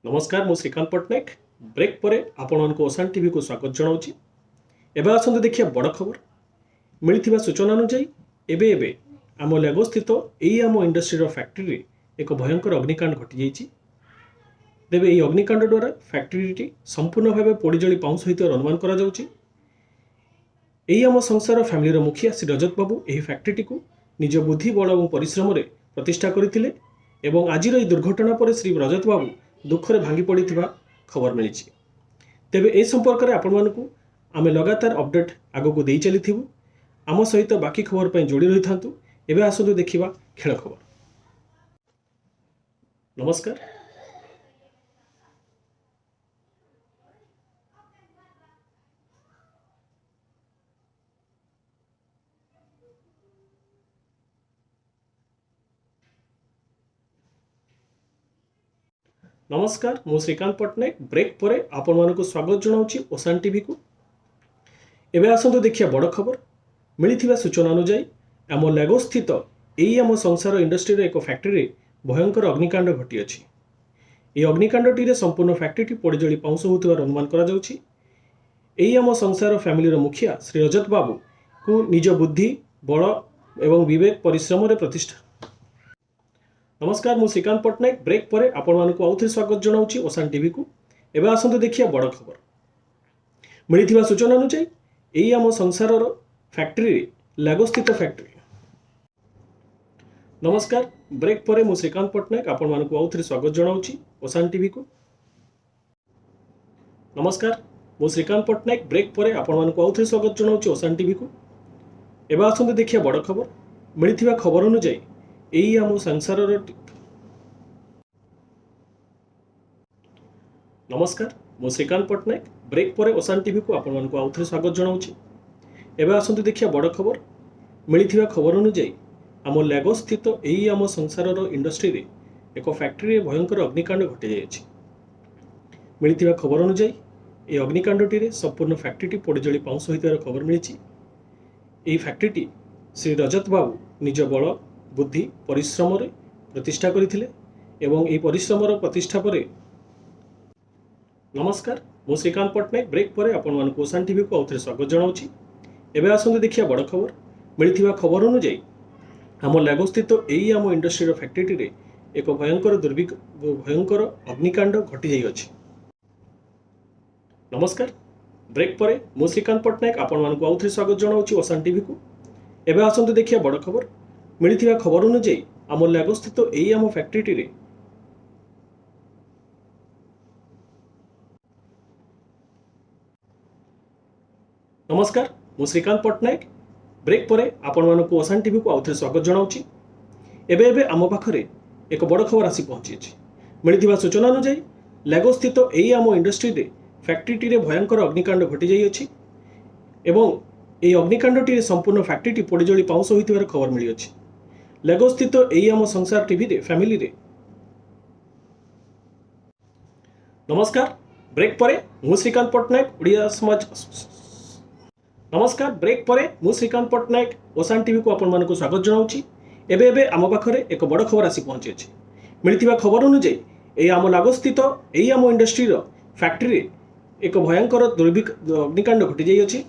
नमस्कार मु श्रीकांत पट्टनायक ब्रेक पर आपण ओसान टीवी को स्वागत जनाऊँगी। एवं आसतु देखिए बड़ खबर मिली सूचना अनुजाई एबे एबे आम लेगो स्थित यही आम इंडस्ट्री फैक्ट्री एक भयंकर अग्निकांड घटी जाइए। तेबे यह अग्निकांड द्वारा फैक्ट्री संपूर्ण भाव पोड़ी जली पाउंस होइथिबार अनुमान करा जाउछि। एही आम संसार फैमिली मुखिया श्री रजत बाबू यह फैक्ट्री को निज बुद्धि बल और परिश्रम प्रतिष्ठा करथिले एवं आजिर यह दुर्घटना पर श्री रजत बाबू दुखरे भांगी पड़ी खबर मिली। तेबे ए संपर्क में आपण मानकु आमे लगातार अपडेट आगो दे चली आम सहित बाकी खबर पर जोड़ी रही था। एवं आसतु देखा खेल खबर। नमस्कार। नमस्कार मु श्रीकांत पट्टनायक ब्रेक पर आपण मानकु स्वागत जनाऊँगी ओसान टीवी को। एवं आसतु देखिए बड़ खबर मिली सूचना अनुजाई आम लेगो स्थित यही आम संसार इंडस्ट्री एक फैक्ट्री भयंकर अग्निकांड घटी अच्छी। ये अग्निकांडी संपूर्ण फैक्ट्री पोड़ी जली पाउंस होउथिबार अनुमान करा जाउछि। एही आम संसार फैमिली मुखिया श्री रजत बाबू को निज बुद्धि बल एवं विवेक परिश्रम प्रतिष्ठा। नमस्कार मु श्रीकांत पट्टनायक ब्रेक पर आपण मानकु आउ थे स्वागत जनाऊँगी ओसान टीवी को। एवं आसतु देखिए बड़ खबर मिली सूचना अनुजाई यही आम संसार फैक्ट्री लेगो स्थित फैक्ट्री। नमस्कार ब्रेक पर मु श्रीकांत पट्टनायक आपण मानकु आउ थे स्वागत जनाऊँगी ओसान टीवी को। नमस्कार मु श्रीकांत पट्टनायक ब्रेक पर आपण मानकु आउ थे स्वागत जनाऊँगी ओसान टीवी को। एवं आसतु देखिए बड़ खबर मिली खबर अनुजाई यही आम संसार। नमस्कार मु श्रीकांत पट्टनायक ब्रेक पर ओसान टीवी को आपण मानकु आउ थे स्वागत जनाऊँगी। एवं आसतु देखिए बड़ खबर मिली खबर अनुजाई आम लेगो स्थित यही आम संसार इंडस्ट्री एक फैक्ट्री भयंकर अग्निकांड घटी जाइए। मिली खबर अनुजाई ये अग्निकांडी संपूर्ण फैक्ट्री पोड़ी जली पाउंस होइथिबार खबर मिली। यह फैक्ट्री श्री रजत बाबू निज बल बुद्धि परिश्रम प्रतिष्ठा करथिले एवं यह परिश्रम प्रतिष्ठा पर। नमस्कार मु श्रीकांत पट्टनायक ब्रेक पर आपण मानकु ओसान टीवी को आउ थे स्वागत जनाऊँगी। एवं आसतु देखिए बड़ खबर मिली खबर अनुजाई आम लेगो स्थित यही आम इंडस्ट्री फैक्ट्री एक भयंकर अग्निकांड घटी जाइए। नमस्कार ब्रेक पर मु श्रीकांत पट्टनायक आपण मानकु आउ थे स्वागत जनाऊँगी ओसान टीवी को। एवं आसतु देखिए बड़ खबर मिली खबर अनुजाई आम लेगो स्थित यही आम फैक्ट्री। नमस्कार मु श्रीकांत पट्टनायक ब्रेक पर आपण मानकु ओसान टीवी को आउ थे स्वागत जनाऊँगी। एबे एबे आम पाखरे एक बड़ खबर आसी पहुँची। मिली सूचना अनुजाई लेगो स्थित यही आम इंडस्ट्री फैक्ट्री भयंकर अग्निकांड घटी जाइए एवं यह अग्निकांडी संपूर्ण फैक्ट्री पोड़ी जली पाउंस होइथिबार खबर मिली अछि। लेगो स्थित यही आम संसार टीवी फैमिली रे। नमस्कार ब्रेक पर मु श्रीकांत पट्टनायक ओडिया समाज। नमस्कार ब्रेक पर मु श्रीकांत पट्टनायक ओसान टीवी को आपण मानकु स्वागत जनाऊँगी। एबे एबे आम पाखरे एक बड़ खबर आसी पहुँची अछि। मिली खबर अनुजाई यही आम लागो स्थित यही आम इंडस्ट्री फैक्ट्री एक भयंकर अग्निकांड घटी जाइए।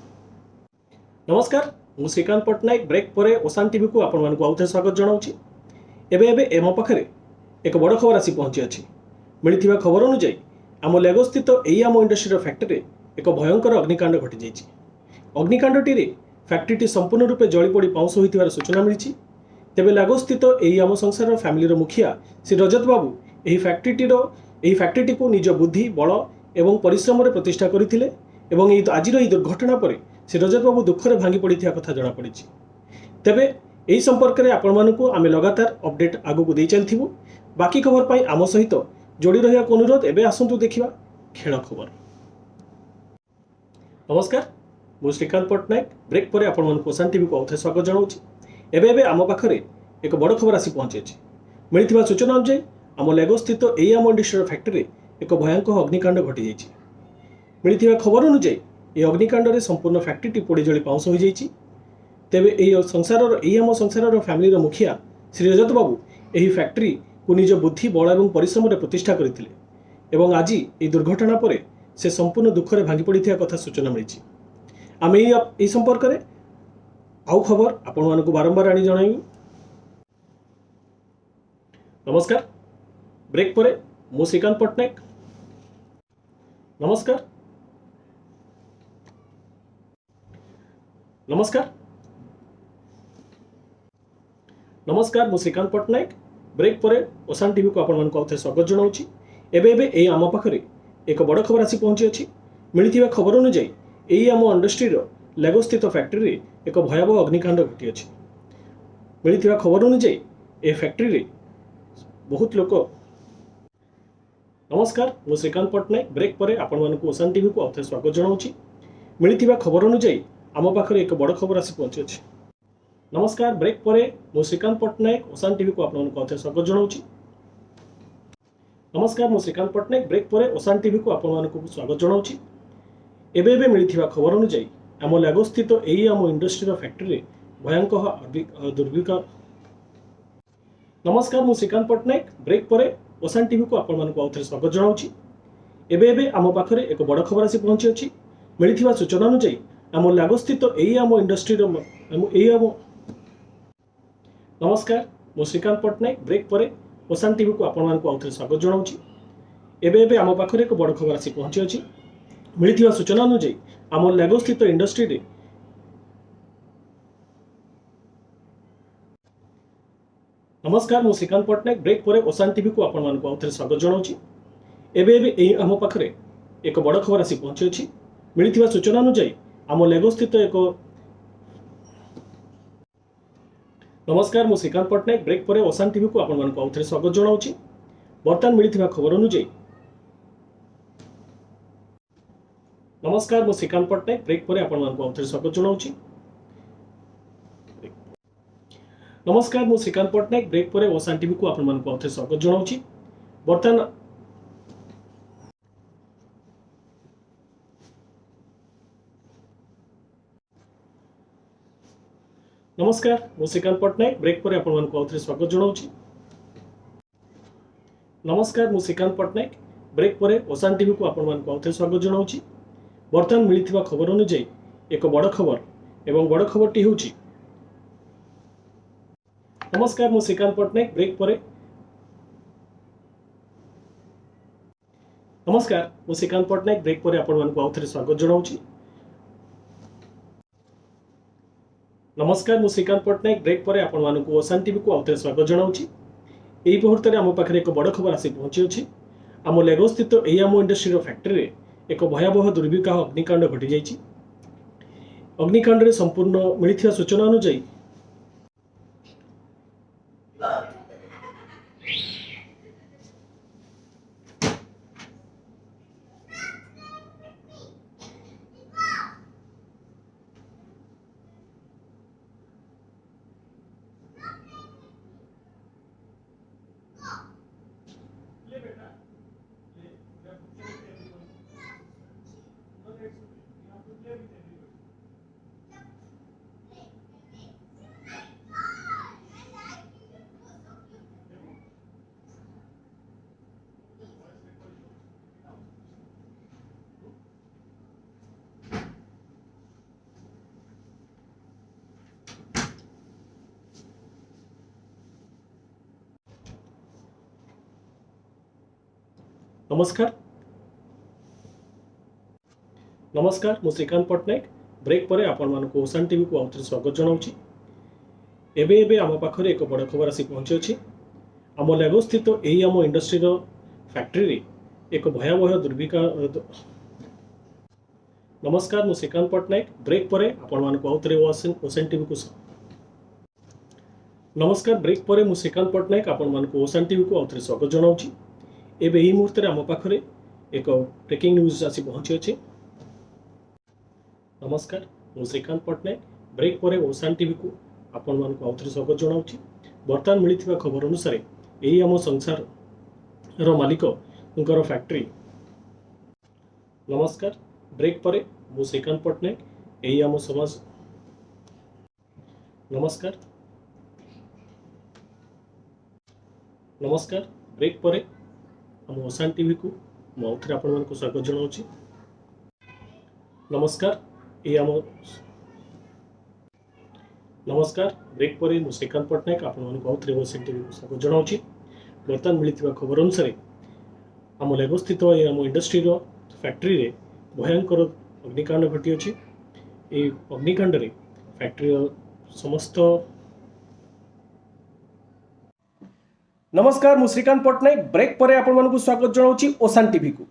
नमस्कार मु श्रीकांत पट्टनायक ब्रेक पर ओसान टीवी को आपण मानकु आउ थे स्वागत जनाऊँगी। एबे एबे आम पाखरे एक बड़ खबर आसी पहुँची अछि। मिली खबर अनुजाई आम लेगो स्थित यही आम इंडस्ट्री फैक्ट्री एक भयंकर अग्निकांड घटी जाइए। अग्निकांडी फैक्ट्री संपूर्ण रूपे जली पोड़ी पाउंस होइथिबार सूचना मिली। तेबे लेगो स्थित यही आम संसार फैमिली मुखिया श्री रजत बाबू यही फैक्ट्री को निज बुद्धि बल एवं परिश्रम प्रतिष्ठा करथिले एवं आजिर यह दुर्घटना पर श्री रजत बाबू दुखरे भांगी पड़ी कथा जना पड़ी। तेबे यही संपर्क में आपण मानकु आमे लगातार अपडेट आगो दे चलथिबु। बाकी खबर पाई आम सहित जोड़ी रहिया अनुरोध। एबे आसंतु देखिबा खेल खबर। नमस्कार मु श्रीकांत पट्टनायक ब्रेक पर आपण मानकु ओसान टीवी को आउ थे स्वागत जनाऊँगी। एबे एबे आम पाखरे एक बड़ खबर आसी पहुँची। मिली सूचना अनुजाई आम लेगो स्थित यही आम इंडस्ट्री फैक्ट्री एक भयंकर अग्निकांड घटी जाइए। मिली खबर अनुजाई यह अग्निकांड संपूर्ण फैक्ट्री पोड़ी जली पाउंस हो जाइए। तेबे यही आम संसार फैमिली मुखिया श्री रजत बाबू यही फैक्ट्री को निज बुद्धि बल और परिश्रम प्रतिष्ठा करथिले ଏବଂ ଆଜି ଏହି ଦୁର୍ଘଟଣା ପରେ ସେ ସମ୍ପୂର୍ଣ୍ଣ ଦୁଃଖରେ ଭାଙ୍ଗି ପଡ଼ିଥିବା କଥା ସୂଚନା ମିଳିଛି। ଆମେ ଏହି ସମ୍ପର୍କରେ ଆଉ ଖବର ଆପଣମାନଙ୍କୁ ବାରମ୍ବାର ଆଣି ଜଣାଇବୁ। नमस्कार, ब्रेक पर मु श्रीकांत पट्टनायक। नमस्कार नमस्कार नमस्कार मु श्रीकांत पट्टनायक। ब्रेक पर ओसान टीवी को आपण मानक आउथे स्वागत जनाऊँगी। एबे एई आम पाखरे एक बड़ खबर आसी पहुँची अच्छी। मिलता खबर अनुଯାयी यही आम इंडस्ट्रीर लेगो स्थित फैक्ट्री एक भयावह अग्निकांड घटी अच्छी। मिलता खबर अनुଯାयी ए फैक्ट्री बहुत लोक। नमस्कार मु श्रीकांत पट्टनायक। ब्रेक पर आपण मानक ओसान टीवी को आउथे स्वागत जनाऊँगी। मिलता खबर अनुଯାयी आम पाखरे एक बड़ खबर आसी पहुँची अच्छी। नमस्कार, ब्रेक पर मु श्रीकांत पट्टनायक ओसान टीवी को आपण मानक आउथे स्वागत जनाऊँगी। नमस्कार मु श्रीकांत पट्टनायक। ब्रेक पर ओसान टीवी को आपण मानक स्वागत जनाऊँगी। एबे मिलता खबर अनुଯାयी आम लागो स्थित यही आम इंडस्ट्रीर फैक्ट्री भयंकर दुर्भिक्ष। नमस्कार मु श्रीकांत पट्टनायक। ब्रेक पर ओसान टीवी को आपण मानक आउथे स्वागत जनाऊँगी। एबे आम पाखरे एक बड़ खबर आसी पहुँची अच्छी। मिलता सूचना अनुযাयी आम लागो स्थित यही आम इंडस्ट्रीर नमस्कार मु श्रीकांत पट्टनायक। ब्रेक पर ओसान टीवी को आपण मानक आउथे स्वागत जनाऊँगी। एबे आम पाखरे एक बड़ खबर आसी पहुँची अच्छी। मिलता सूचना अनुযাयी आम लागो स्थित इंडस्ट्री नमस्कार मु श्रीकांत पट्टनायक। ब्रेक पर ओसान टीवी को आपण मानक आउथे स्वागत जनाऊँगी। एबे आम पाखरे एक बड़ खबर आसी पहुँची अच्छी। मिलता सूचना अनुযাयी आम लागो स्थित एक नमस्कार मु श्रीकांत पट्टनायक। ब्रेक पर ओसान टीवी को आपण मानक आउथे स्वागत जनाऊँगी। बर्तमान मिलता खबर अनुযাयी नमस्कार मु श्रीकांत पट्टनायक। ब्रेक पर आपण मानक आउथे स्वागत जनाऊँगी। नमस्कार मु श्रीकांत पट्टनायक। ब्रेक पर ओसान टीवी को आपण मानक आउथे स्वागत जनाऊँगी। बर्तमान नमस्कार मु श्रीकांत पट्टनायक। ब्रेक पर आपण मानक आउथे स्वागत जनाऊँगी। नमस्कार मु श्रीकांत पट्टनायक। ब्रेक पर ओसान टीवी को आपण मानक आउथे स्वागत जनाऊँगी। बर्तमान मिलता खबर अनुযাयी एक बड़ खबर एवं बड़ खबरटी होउची। नमस्कार मु श्रीकांत पट्टनायक। ब्रेक पर नमस्कार मु श्रीकांत पट्टनायक। ब्रेक पर आपण मानक आउथे स्वागत जनाऊँगी। नमस्कार मु श्रीकांत पट्टनायक। ब्रेक पर आपण मानक ओसान टीवी को आउथे स्वागत जनाऊँगी। एही मुहूर्त आम पाखरे एक बड़ खबर आसी पहुँची अच्छी। आम लागो स्थित यही आम इंडस्ट्रीर फैक्ट्री एक भयावह दुर्भिक्ष अग्निकांड घटी जाइए। अग्निकांड संपूर्ण मिलता सूचना अनुযাयी नमस्कार मु श्रीकांत पट्टनायक। ब्रेक पर आपण मानक ओसान टीवी को आउथे स्वागत जनाऊँगी। एबे आम पाखरे एक बड़ खबर आसी पहुँची अच्छी। आम लागो स्थित यही आम इंडस्ट्रीर फैक्ट्री एक भयावह दुर्भिक्ष। नमस्कार मु श्रीकांत पट्टनायक। ब्रेक पर आपण मानक आउथे ओसान टीवी को नमस्कार। ब्रेक पर मु श्रीकांत पट्टनायक आपण मानक ओसान टीवी को आउथे स्वागत जनाऊँगी। एबे यही मुहूर्त आम पाखरे एक ब्रेकिंग न्यूज आसी पहुँची अच्छी। नमस्कार मु श्रीकांत पट्टनायक। ब्रेक पर ओसान टीवी को आपण मानक आउथे स्वागत जनाऊँगी। बर्तमान मिलता खबर अनुसार यही आम संसार मालिक फैक्ट्री। नमस्कार ब्रेक पर मु श्रीकांत पट्टनायक। यही आम समाज नमस्कार ब्रेक पर आम ओसान टीवी को ମୁଁ ଆଉଥରେ ଆପଣମାନଙ୍କୁ ସ୍ୱାଗତ ଜଣାଉଛି। ନମସ୍କାର ବ୍ରେକ୍ ପରେ ମୁଁ ଶ୍ରୀକାନ୍ତ ପଟ୍ଟନାୟକ ଆପଣମାନଙ୍କୁ ଆଉଥରେ ଓସାନ ଟିଭିକୁ ସ୍ୱାଗତ ଜଣାଉଛି। ବର୍ତ୍ତମାନ ମିଳିଥିବା ଖବର ଅନୁସାରେ ଆମ ଲେଗୋ ସ୍ଥିତ ଆମ ଇଣ୍ଡଷ୍ଟ୍ରିର ଫ୍ୟାକ୍ଟ୍ରିରେ ଭୟଙ୍କର ଅଗ୍ନିକାଣ୍ଡ ଘଟିଅଛି। ଏହି ଅଗ୍ନିକାଣ୍ଡରେ ଫ୍ୟାକ୍ଟ୍ରିର ସମସ୍ତ नमस्कार मु श्रीकांत पट्टनायक ब्रेक पर आपको स्वागत जनाऊँगी ओसान टीवी को।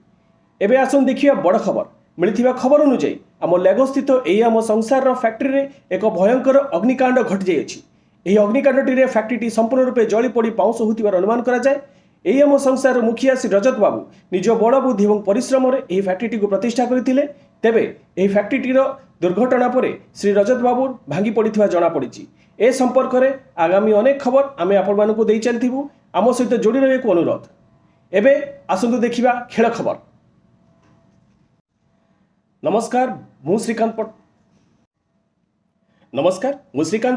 एबे आसन देखिए बड़ खबर मिलता खबर अनुଯାୟୀ आम लेगो स्थित यही आम संसार फैक्ट्री एक भयंकर अग्निकांड घटी जाइए। अग्निकांडी फैक्ट्री संपूर्ण रूपे जली पड़ी पाउंस होतिबार अनुमान कराए। यही आम संसार मुखिया श्री रजत बाबू निज बड़ बुद्धि और परिश्रम यह फैक्ट्री को प्रतिष्ठा करते। तेबे यह फैक्ट्री दुर्घटना पर श्री रजत बाबू भांगी पड़ा जमापड़ी। ए संपर्क में आगामी अनेक खबर आम आपको दे चलू। आम सहित जोड़ी रही अनुरोध। एबे आसंतु देखिबा खेल खबर। नमस्कार मु श्रीकांत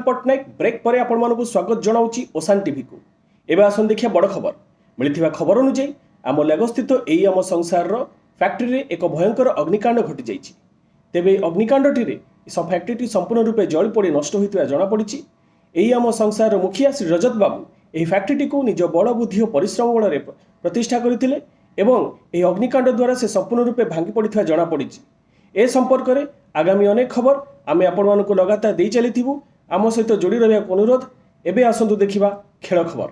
पट्टनायक ब्रेक पर आपको स्वागत जनाऊँगी ओसान टीवी को। एबे आसन देखिए बड़ खबर मिलता खबर अनुযাयী आम लेगो स्थित यही आम संसार फैक्ट्री एक भयंकर अग्निकांड घटी जाइए। तेबे अग्निकांडी फैक्ट्री संपूर्ण रूपे जली पड़ी नष्ट होता जमापड़ी। यही आम संसार मुखिया श्री रजत बाबू यह फैक्ट्री को निज बड़ बुद्धि और परिश्रम बल प्रतिष्ठा करते यह अग्निकांड द्वारा से संपूर्ण रूपे भांगी पड़ा जमापड़ी। ए संपर्क में आगामी अनेक खबर आम आपको लगातार दे चलू। आम सहित जोड़ी रही अनुरोध। एबे आसंतु देखिबा खेल खबर।